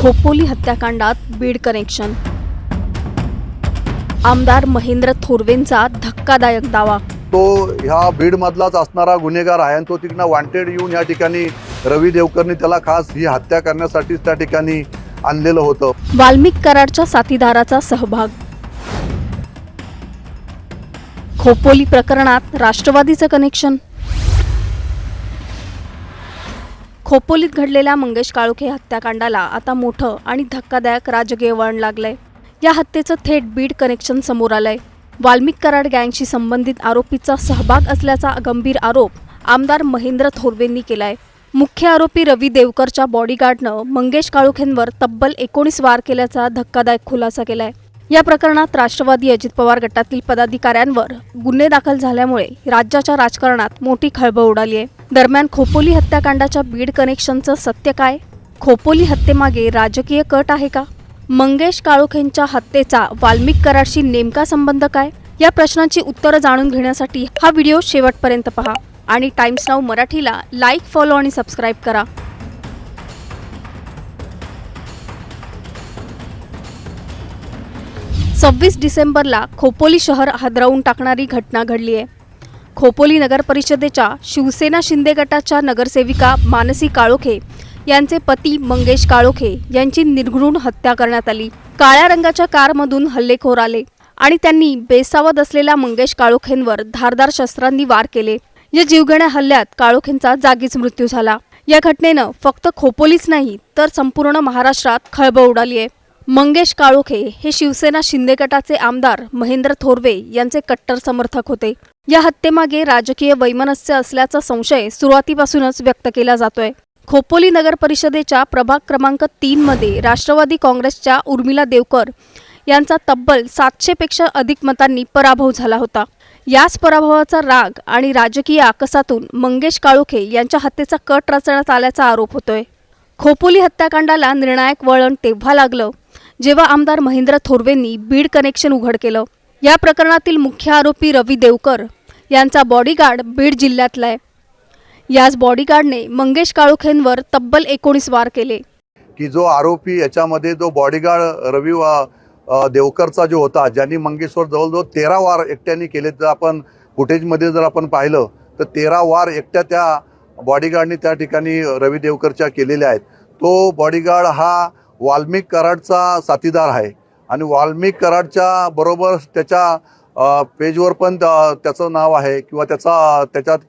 Khopoli हत्याकांडात Beed connection. आमदार महेंद्र थोरवेंचा धक्कादायक दावा. तो ह्या बीड मधलाच असणारा गुन्हेगार आहे आणि तो तिकडनं वॉन्टेड येऊन या ठिकाणी रवी देवकरनी त्याला खास ही हत्या करण्यासाठीच त्या ठिकाणी आणलेलं होतं. वाल्मिक कराडच्या साथीदाराचा सहभाग. खोपोली प्रकरणात राष्ट्रवादीचं कनेक्शन. खोपोलीत घडलेल्या मंगेश काळोखे हत्याकांडाला आता मोठं आणि धक्कादायक राजकीय वळण लागलंय. या हत्येचं थेट बीड कनेक्शन समोर आलंय. वाल्मिक कराड गँगशी संबंधित आरोपीचा सहभाग असल्याचा गंभीर आरोप आमदार महेंद्र थोरवेंनी केलाय. मुख्य आरोपी रवी देवकरच्या बॉडीगार्डनं मंगेश काळोखेंवर तब्बल 19 वार केल्याचा धक्कादायक खुलासा केलाय. या प्रकरणात राष्ट्रवादी अजित पवार गटातील पदाधिकाऱ्यांवर गुन्हे दाखल झाल्यामुळे राज्याच्या राजकारणात मोठी खळबळ उडाली आहे. दरम्यान खोपोली हत्याकांडाच्या बीड कनेक्शनचं सत्य काय? खोपोली हत्येमागे राजकीय कट आहे का? मंगेश काळोखेंच्या हत्येचा वाल्मिक कराडशी नेमका संबंध काय? या प्रश्नांची उत्तरं जाणून घेण्यासाठी हा व्हिडिओ शेवटपर्यंत पहा आणि टाइम्स नाऊ मराठीला लाईक, फॉलो आणि सबस्क्राईब करा. 26 डिसेंबरला खोपोली शहर हादरवून टाकणारी घटना घडली आहे. खोपोली नगर परिषदेच्या शिवसेना शिंदे गटाच्या नगरसेविका मानसी काळोखे यांचे पती मंगेश काळोखे यांची निर्घृण हत्या करण्यात आली. काळ्या रंगाच्या कारमधून हल्लेखोर आले आणि त्यांनी बेसावध असलेल्या मंगेश काळोखेंवर धारदार शस्त्रांनी वार केले. या जीवघेण्या हल्ल्यात काळोखेंचा जागीच मृत्यू झाला. या घटनेनं फक्त खोपोलीच नाही तर संपूर्ण महाराष्ट्रात खळबळ उडाली आहे. मंगेश काळोखे हे शिवसेना शिंदे गटाचे आमदार महेंद्र थोरवे यांचे कट्टर समर्थक होते. या हत्येमागे राजकीय वैमनस्य असल्याचा संशय सुरुवातीपासूनच व्यक्त केला जातोय. खोपोली नगर परिषदेच्या प्रभाग क्रमांक 3 मध्ये राष्ट्रवादी काँग्रेसच्या उर्मिला देवकर यांचा तब्बल 700 पेक्षा अधिक मतांनी पराभव झाला होता. याच पराभवाचा राग आणि राजकीय आकसातून मंगेश काळोखे यांच्या हत्येचा कट रचण्यात आल्याचा आरोप होतोय. खोपोली हत्याकांडाला निर्णायक वळण तेव्हा लागलं जेव्हा आमदार महेंद्र थोरवेंनी बीड कनेक्शन उघड केलं. या प्रकरणातील मुख्य आरोपी रवी देवकर यांचा बॉडीगार्ड बीड जिल्ह्यातला आहे. याच बॉडीगार्डने मंगेश काळोखेंवर तब्बल 19 वार केले. की जो आरोपी याच्यामध्ये जो बॉडीगार्ड रवी देवकरचा जो होता, ज्यांनी मंगेशवर जवळजवळ 13 वार एकट्याने केले. जर आपण फुटेजमध्ये जर आपण पाहिलं तर 13 वार एकट्या त्या बॉडीगार्डने त्या ठिकाणी रवी देवकरच्या केलेल्या आहेत. तो बॉडीगार्ड हा वाल्मिक कराडचा साथीदार आहे आणि वाल्मिक कराडच्या बरोबर त्याच्या पेजवर पण त्याचं नाव आहे किंवा त्याच्यात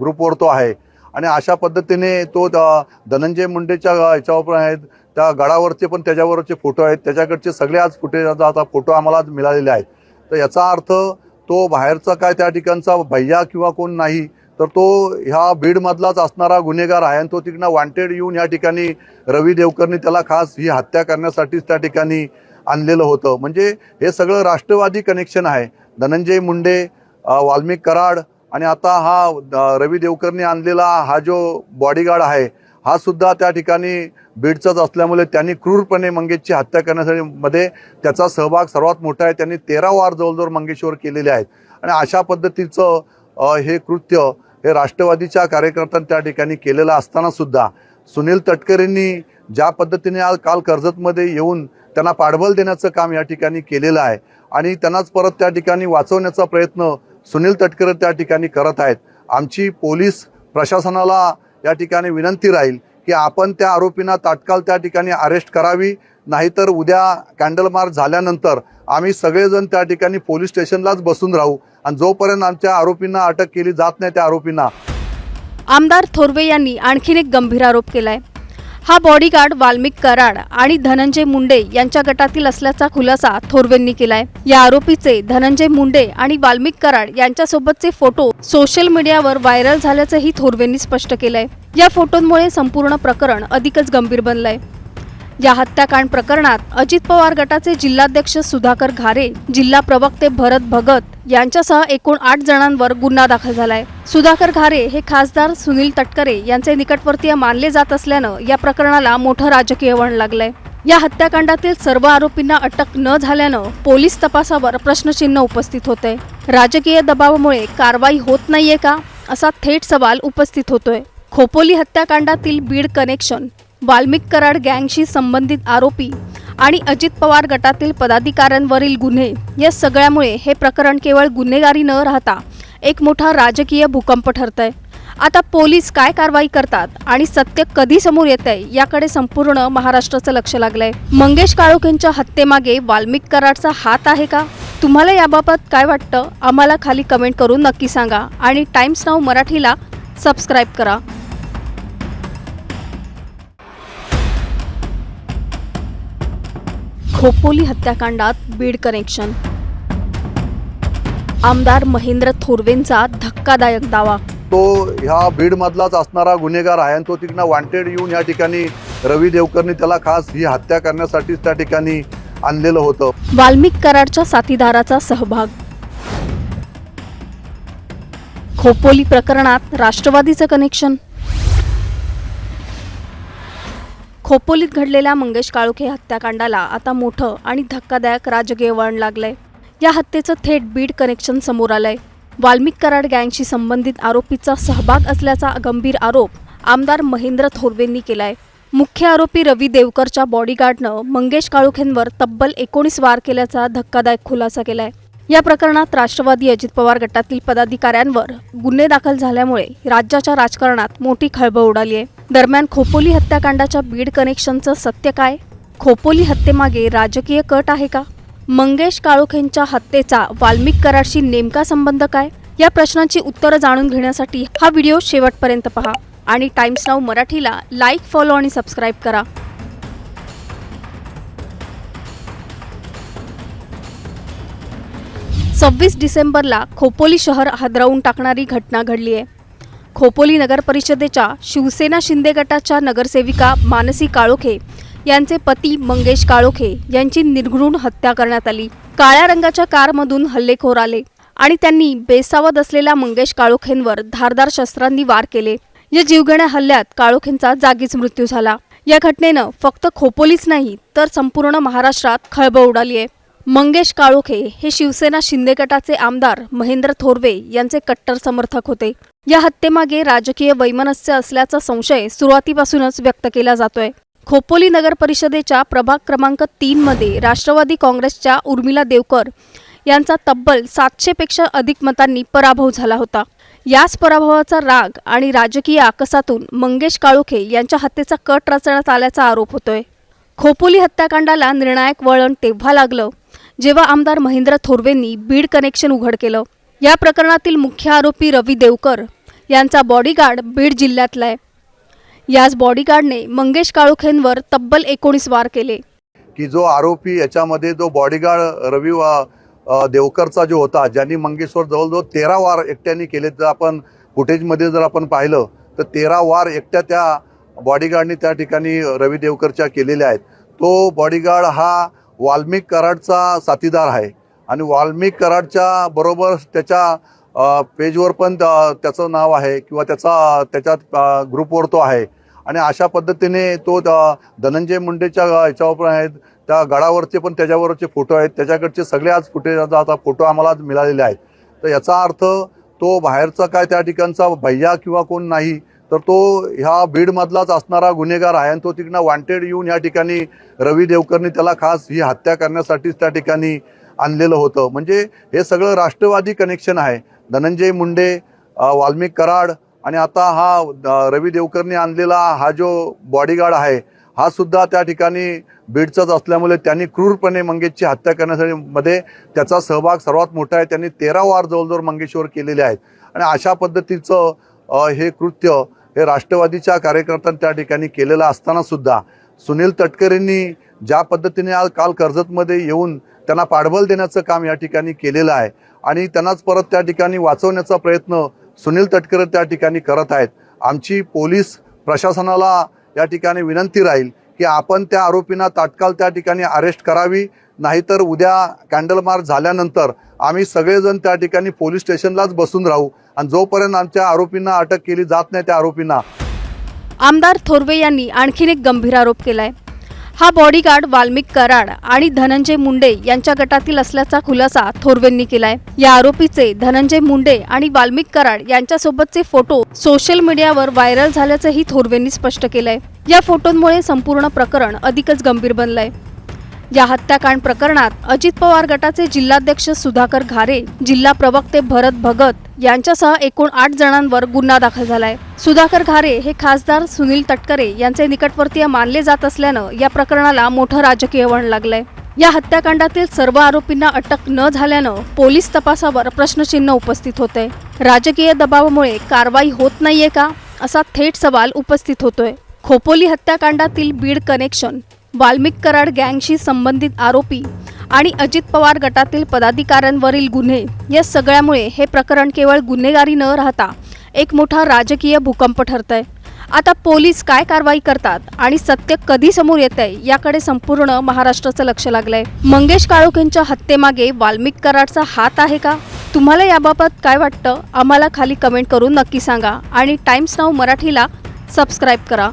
ग्रुपवर तो आहे. आणि अशा पद्धतीने तो धनंजय मुंडेच्या याच्यावर आहेत, त्या गडावरचे पण त्याच्यावरचे फोटो आहेत. त्याच्याकडचे सगळे आज आता फोटो आम्हाला आज मिळालेले आहेत. तर याचा अर्थ तो बाहेरचा काय त्या ठिकाणचा भैया किंवा कोण नाही, तर तो ह्या बीडमधलाच असणारा गुन्हेगार आहे आणि तो तिकडनं वॉन्टेड येऊन या ठिकाणी रवी देवकरनी त्याला खास ही हत्या करण्यासाठीच त्या ठिकाणी आणलेलं होतं. म्हणजे हे सगळं राष्ट्रवादी कनेक्शन आहे. धनंजय मुंडे, वाल्मिक कराड आणि आता हा रवी देवकरनी आणलेला हा जो बॉडीगार्ड आहे हा सुद्धा त्या ठिकाणी बीडचाच असल्यामुळे त्यांनी क्रूरपणे मंगेशची हत्या करण्यासाठी मध्ये त्याचा सहभाग सर्वात मोठा आहे. त्यांनी 13 वार जवळजवळ मंगेशवर केलेले आहेत आणि अशा पद्धतीचं हे कृत्य हे राष्ट्रवादीच्या कार्यकर्त्यांनी त्या ठिकाणी केलेलं असताना सुद्धा सुनील तटकरेंनी ज्या पद्धतीने आज काल कर्जतमध्ये येऊन त्यांना पाठबळ देण्याचं काम या ठिकाणी केलेलं आहे आणि त्यांनाच परत त्या ठिकाणी वाचवण्याचा प्रयत्न सुनील तटकरे त्या ठिकाणी करत आहेत. आमची पोलीस प्रशासनाला या ठिकाणी विनंती राहील की आपण त्या आरोपींना तात्काळ त्या ठिकाणी अरेस्ट करावी, नाहीतर उद्या कॅन्डल मार्च झाल्यानंतर आम्ही सगळेजण त्या ठिकाणी पोलीस स्टेशनलाच बसून राहू आणि जोपर्यंत आमच्या आरोपींना अटक केली जात नाही त्या आरोपींना. आमदार थोरवे यांनी आणखीन एक गंभीर आरोप केलाय. हा बॉडीगार्ड वाल्मिक कराड आणि धनंजय मुंडे यांच्या गटातील असल्याचा खुलासा थोरवेंनी केलाय. या आरोपीचे धनंजय मुंडे आणि वाल्मिक कराड यांच्यासोबतचे फोटो सोशल मीडियावर व्हायरल झाल्याचंही थोरवेंनी स्पष्ट केलंय. या फोटोंमुळे संपूर्ण प्रकरण अधिकच गंभीर बनलंय. या हत्याकांड प्रकरणात अजित पवार गटाचे जिल्हाध्यक्ष सुधाकर घारे, जिल्हा प्रवक्ते भरत भगत यांच्यासह एकूण 8 जणांवर गुन्हा दाखल झालाय. सुधाकर घारे हे खासदार सुनील तटकरे यांचे निकटवर्तीय मानले जात असल्यानं या प्रकरणाला मोठं राजकीय वळण लागलंय. या हत्याकांडातील सर्व आरोपींना अटक न झाल्यानं पोलीस तपासावर प्रश्नचिन्ह उपस्थित होते. राजकीय दबावामुळे कारवाई होत नाहीये का, असा थेट सवाल उपस्थित होतोय. खोपोली हत्याकांडातील बीड कनेक्शन वाल्मिक कराड गँगशी संबंधित आरोपी आणि अजित पवार गटातील पदाधिकाऱ्यांवरील गुन्हे या सगळ्यामुळे हे प्रकरण केवळ गुन्हेगारी न राहता एक मोठा राजकीय भूकंप ठरतंय। आता पोलीस काय कारवाई करतात आणि सत्य कधी समोर येतंय याकडे संपूर्ण महाराष्ट्राचं लक्ष लागलंय। मंगेश काळोखेंच्या हत्येमागे वाल्मिक कराडचा हात आहे का? तुम्हाला याबाबत काय वाटतं आम्हाला खाली कमेंट करून नक्की सांगा आणि टाइम्स नाऊ मराठीला सबस्क्राइब करा। खोपोली हत्याकांडात बीड कनेक्शन, आमदार महेंद्र थोरवेंचा धक्कादायक दावा। तो ह्या बीडमधलाच असणारा गुन्हेगार आहे आणि तो तिकडनं वॉन्टेड येऊन या ठिकाणी रवी देवकरनी त्याला खास ही हत्या करण्यासाठीच त्या ठिकाणी आणलेलं होतं। वाल्मिक कराडच्या साथीदाराचा सहभाग, खोपोली प्रकरणात राष्ट्रवादीचं कनेक्शन। खोपोलीत घडलेल्या मंगेश काळोखे हत्याकांडाला आता मोठं आणि धक्कादायक राजकीय वळण लागलंय। या हत्येचं थेट बीड कनेक्शन समोर आलंय। वाल्मिक कराड गँगशी संबंधित आरोपीचा सहभाग असल्याचा गंभीर आरोप आमदार महेंद्र थोरवेंनी केलाय। मुख्य आरोपी रवी देवकरच्या बॉडीगार्डनं मंगेश काळोखेंवर तब्बल 19 वार केल्याचा धक्कादायक खुलासा केलाय। या प्रकरणात राष्ट्रवादी अजित पवार गटातील पदाधिकाऱ्यांवर गुन्हे दाखल झाल्यामुळे राज्याच्या राजकारणात मोठी खळबळ उडाली आहे। दरम्यान खोपोली हत्याकांडाच्या बीड कनेक्शनचं सत्य काय? खोपोली हत्येमागे राजकीय कट आहे का? मंगेश काळोखेंच्या हत्येचा वाल्मिक कराडशी नेमका संबंध काय? या प्रश्नांची उत्तरं जाणून घेण्यासाठी हा व्हिडिओ शेवटपर्यंत पहा आणि टाइम्स नाऊ मराठीला लाईक, फॉलो आणि सबस्क्राईब करा। 26 डिसेंबरला खोपोली शहर हादरवून टाकणारी घटना घडली आहे। खोपोली नगर परिषदेच्या शिवसेना शिंदे गटाच्या नगरसेविका मानसी काळोखे यांचे पती मंगेश काळोखे यांची निर्घृण हत्या करण्यात आली। काळ्या रंगाच्या कारमधून हल्लेखोर आले आणि त्यांनी बेसावध असलेल्या मंगेश काळोखेंवर धारदार शस्त्रांनी वार केले। या जीवघेण्या हल्ल्यात काळोखेंचा जागीच मृत्यू झाला। या घटनेनं फक्त खोपोलीच नाही तर संपूर्ण महाराष्ट्रात खळबळ उडाली आहे। मंगेश काळोखे हे शिवसेना शिंदे गटाचे आमदार महेंद्र थोरवे यांचे कट्टर समर्थक होते। या हत्येमागे राजकीय वैमनस्य असल्याचा संशय सुरुवातीपासूनच व्यक्त केला जातोय। खोपोली नगर परिषदेच्या प्रभाग क्रमांक 3 मध्ये राष्ट्रवादी काँग्रेसच्या उर्मिला देवकर यांचा तब्बल 700 पेक्षा अधिक मतांनी पराभव झाला होता। याच पराभवाचा राग आणि राजकीय आकसातून मंगेश काळोखे यांच्या हत्येचा कट रचण्यात आल्याचा आरोप होतोय। खोपोली हत्याकांडाला निर्णायक वळण तेव्हा लागलं जेव्हा आमदार महेंद्र थोरवेंनी बीड कनेक्शन उघड केलं। या प्रकरणातील मुख्य आरोपी रवी देवकर यांचा बॉडीगार्ड बीड जिल्ह्यातला आहे। याच बॉडीगार्डने मंगेश काळोखेंवर तब्बल 19 वार केले। की जो आरोपी याच्यामध्ये जो बॉडीगार्ड रवी देवकरचा जो होता, ज्यांनी मंगेशवर जवळजवळ 13 वार एकट्याने केले। जर आपण फुटेजमध्ये जर आपण पाहिलं तर 13 वार एकट्या त्या बॉडीगार्डने त्या ठिकाणी रवी देवकरच्या केलेल्या आहेत। तो बॉडीगार्ड हा वाल्मिक कराडचा साथीदार आहे आणि वाल्मिक कराडच्या बरोबर त्याच्या पेजवर पण त्याचं नाव आहे किंवा त्याच्या ग्रुपवर तो आहे आणि अशा पद्धतीने तो धनंजय मुंडेच्या याच्यावर आहेत, त्या गडावरचे पण त्याच्यावरचे फोटो आहेत, त्याच्याकडचे सगळे आज फुटेजचा आता फोटो आम्हाला मिळालेले आहेत। तर याचा अर्थ तो बाहेरचा काय त्या ठिकाणचा भैया किंवा कोण नाही तर तो ह्या बीडमधलाच असणारा गुन्हेगार आहे आणि तो तिकडनं वॉन्टेड येऊन या ठिकाणी रवी देवकरनी त्याला खास ही हत्या करण्यासाठीच त्या ठिकाणी आणलेलं होतं। म्हणजे हे सगळं राष्ट्रवादी कनेक्शन आहे। धनंजय मुंडे, वाल्मिक कराड आणि आता हा रवी देवकरनी आणलेला हा जो बॉडीगार्ड आहे हा सुद्धा त्या ठिकाणी बीडचाच असल्यामुळे त्यांनी क्रूरपणे मंगेशची हत्या करण्यासाठी मध्ये त्याचा सहभाग सर्वात मोठा आहे। त्यांनी 13 वार जवळजवळ मंगेशवर केलेले आहेत आणि अशा पद्धतीचं हे कृत्य हे राष्ट्रवादीच्या कार्यकर्त्यांनी त्या ठिकाणी केलेलं असताना सुद्धा सुनील तटकरेंनी ज्या पद्धतीने आज काल कर्जतमध्ये येऊन त्यांना पाठबळ देण्याचं काम या ठिकाणी केलेलं आहे आणि त्यांनाच परत त्या ठिकाणी वाचवण्याचा प्रयत्न सुनील तटकरे त्या ठिकाणी करत आहेत। आमची पोलीस प्रशासनाला या ठिकाणी विनंती राहील की आपण त्या आरोपींना तात्काळ त्या ठिकाणी अरेस्ट करावी, नाहीतर उद्या कॅन्डल मार्च झाल्यानंतर आम्ही सगळेजण त्या ठिकाणी पोलीस स्टेशनलाच बसून राहू आणि जोपर्यंत आमच्या आरोपींना अटक केली जात नाही त्या आरोपींना। आमदार थोरवे यांनी आणखीन एक गंभीर आरोप केलाय। हा बॉडीगार्ड वाल्मिक कराड आणि धनंजय मुंडे यांच्या गटातील असल्याचा खुलासा थोरवेंनी केलाय। या आरोपीचे धनंजय मुंडे आणि वाल्मिक कराड यांच्यासोबतचे फोटो सोशल मीडियावर व्हायरल झाल्याचंही थोरवेंनी स्पष्ट केलंय। या फोटोंमुळे संपूर्ण प्रकरण अधिकच गंभीर बनलंय। या हत्याकांड प्रकरणात अजित पवार गटाचे जिल्हाध्यक्ष सुधाकर घारे, जिल्हा प्रवक्ते भरत भगत यांच्यासह एकूण 8 जणांवर गुन्हा दाखल झालाय। सुधाकर घारे हे खासदार सुनील तटकरे यांचे निकटवर्तीय मानले जात असल्यानं या प्रकरणाला मोठं राजकीय वळण लागलंय। या हत्याकांडातील सर्व आरोपींना अटक न झाल्यानं पोलीस तपासावर प्रश्नचिन्ह उपस्थित होते। राजकीय दबावामुळे कारवाई होत नाहीये का, असा थेट सवाल उपस्थित होतोय। खोपोली हत्याकांडातील बीड कनेक्शन, वाल्मिक कराड गँगशी संबंधित आरोपी आणि अजित पवार गटातील पदाधिकाऱ्यांवरील गुन्हे या सगळ्यामुळे हे प्रकरण केवळ गुन्हेगारी न राहता एक मोठा राजकीय भूकंप ठरतंय। आता पोलीस काय कारवाई करतात आणि सत्य कधी समोर येतंय याकडे संपूर्ण महाराष्ट्राचं लक्ष लागलंय। मंगेश काळोखेंच्या हत्येमागे वाल्मिक कराडचा हात आहे का? तुम्हाला याबाबत काय वाटतं? आम्हाला खाली कमेंट करून नक्की सांगा आणि टाइम्स नाऊ मराठीला सबस्क्राईब करा।